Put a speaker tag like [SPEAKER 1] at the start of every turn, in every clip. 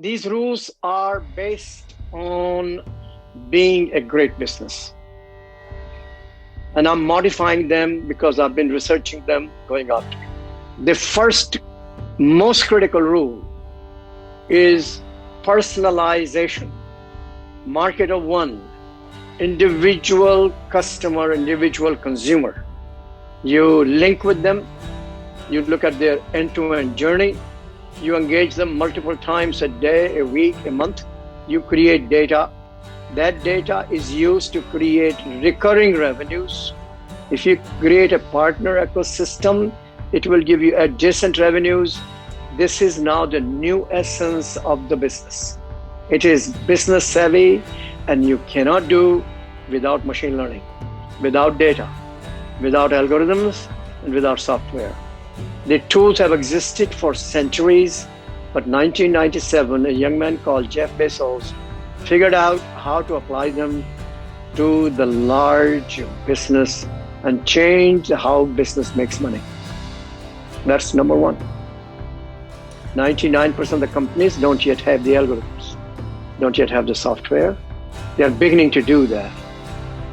[SPEAKER 1] These rules are based on being a great business. And I'm modifying them because I've been researching them going after. The first most critical rule is personalization. Market of one, individual customer, individual consumer. You link with them, you look at their end-to-end journey, you engage them multiple times a day, a week, a month, you create data. That data is used to create recurring revenues. If you create a partner ecosystem, it will give you adjacent revenues. This is now the new essence of the business. It is business savvy, and you cannot do without machine learning, without data, without algorithms, and without software. The tools have existed for centuries, but 1997, a young man called Jeff Bezos figured out how to apply them to the large business and change how business makes money. That's number one. 99% of the companies don't yet have the algorithms, don't yet have the software. They're beginning to do that.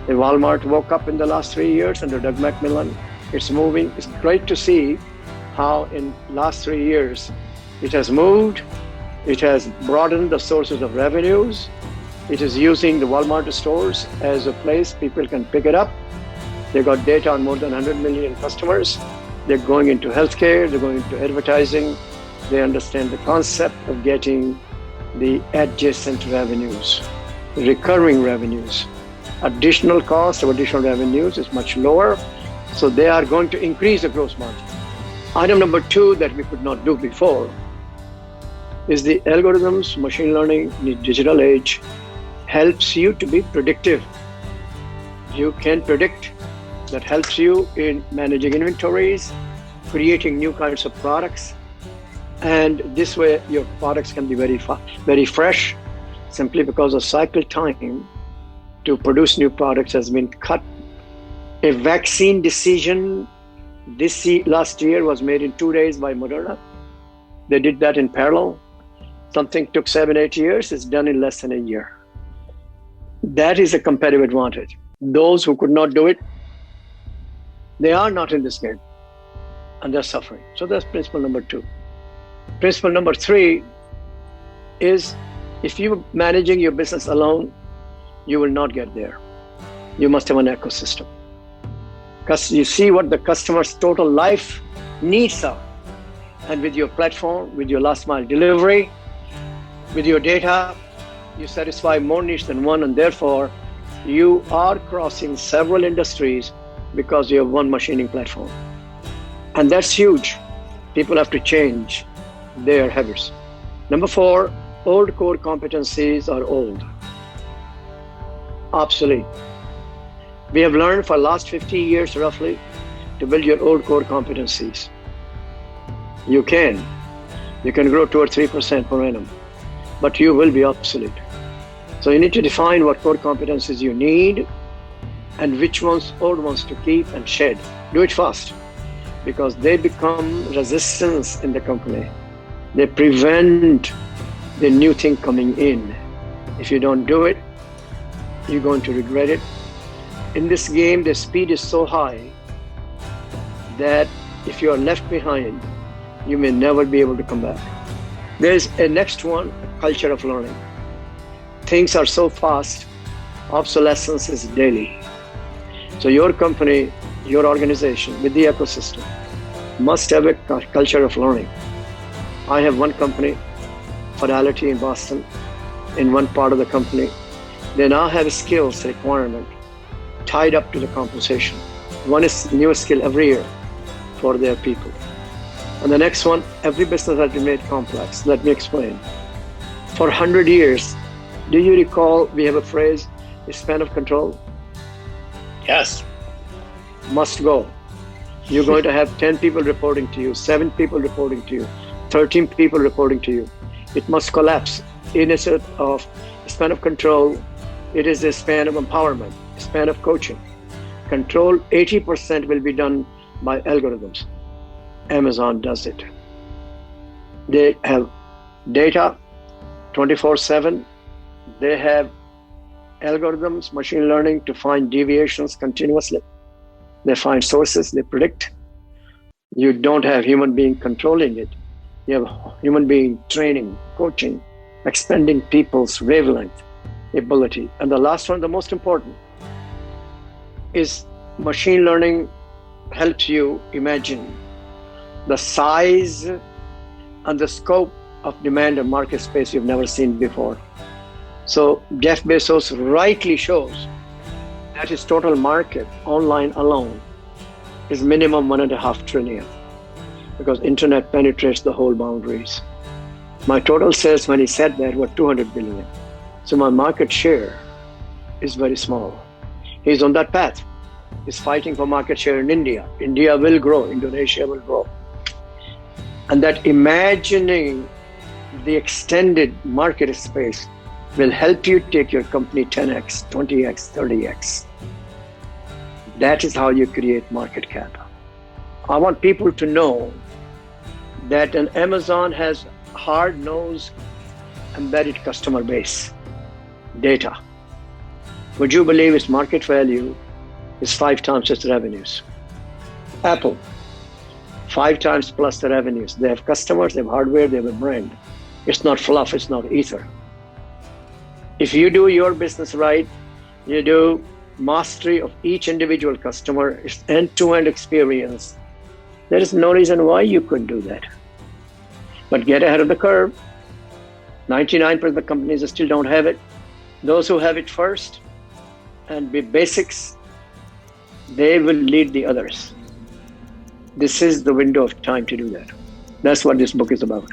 [SPEAKER 1] The Walmart woke up in the last 3 years under Doug McMillon. It's moving. It's great to see how in last 3 years it has moved. It has broadened the sources of revenues. It is using the Walmart stores as a place people can pick it up. They got data on more than 100 million customers. They're going into healthcare. They're going into advertising. They understand the concept of getting the adjacent revenues, recurring revenues. Additional cost of additional revenues is much lower. So they are going to increase the gross margin. Item number two that we could not do before is the algorithms, machine learning in the digital age helps you to be predictive. You can predict. That helps you in managing inventories, creating new kinds of products. And this way your products can be very fresh, simply because the cycle time to produce new products has been cut. A vaccine decision last year was made in 2 days by Moderna. They did that in parallel. Something took 7-8 years, it's done in less than a year. That is a competitive advantage. Those who could not do it, they are not in this game and they're suffering. So that's principle number two. Principle number three is if you're managing your business alone, you will not get there. You must have an ecosystem. Because you see what the customer's total life needs are. And with your platform, with your last mile delivery, with your data, you satisfy more needs than one, and therefore you are crossing several industries because you have one machining platform. And that's huge. People have to change their habits. Number four, old core competencies are old, obsolete. We have learned for the last 50 years roughly to build your old core competencies. You can grow 2 or 3% per annum, but you will be obsolete. So you need to define what core competencies you need and which old ones to keep and shed. Do it fast, because they become resistance in the company. They prevent the new thing coming in. If you don't do it, you're going to regret it. In this game, the speed is so high that if you are left behind, you may never be able to come back. There's a next one, culture of learning. Things are so fast, obsolescence is daily. So your company, your organization with the ecosystem must have a culture of learning. I have one company, Fidelity in Boston, in one part of the company. They now have a skills requirement tied up to the compensation. One is new skill every year for their people. And the next one, every business has been made complex. Let me explain. For 100 years, do you recall we have a phrase, a span of control?
[SPEAKER 2] Yes.
[SPEAKER 1] Must go. You're going to have 10 people reporting to you, 7 people reporting to you, 13 people reporting to you. It must collapse. In a sort of span of control, it is a span of empowerment, a span of coaching. Control 80% will be done by algorithms. Amazon does it. They have data, 24/7. They have algorithms, machine learning to find deviations continuously. They find sources, they predict. You don't have human being controlling it. You have human being training, coaching, expanding people's wavelength ability. And the last one, the most important, is machine learning helps you imagine the size and the scope of demand and market space you've never seen before. So Jeff Bezos rightly shows that his total market online alone is minimum 1.5 trillion, because internet penetrates the whole boundaries. My total sales when he said that were 200 billion. So my market share is very small. He's on that path. He's fighting for market share in India. India will grow, Indonesia will grow. And that imagining the extended market space will help you take your company 10x, 20x, 30x. That is how you create market cap. I want people to know that an Amazon has hard-nosed embedded customer base data. Would you believe its market value is 5 times its revenues? Apple, 5 times plus the revenues. They have customers, they have hardware, they have a brand. It's not fluff, it's not ether. If you do your business right, you do mastery of each individual customer, it's end-to-end experience. There is no reason why you couldn't do that. But get ahead of the curve. 99% of the companies still don't have it. Those who have it first and be basics, they will lead the others. This is the window of time to do that. That's what this book is about.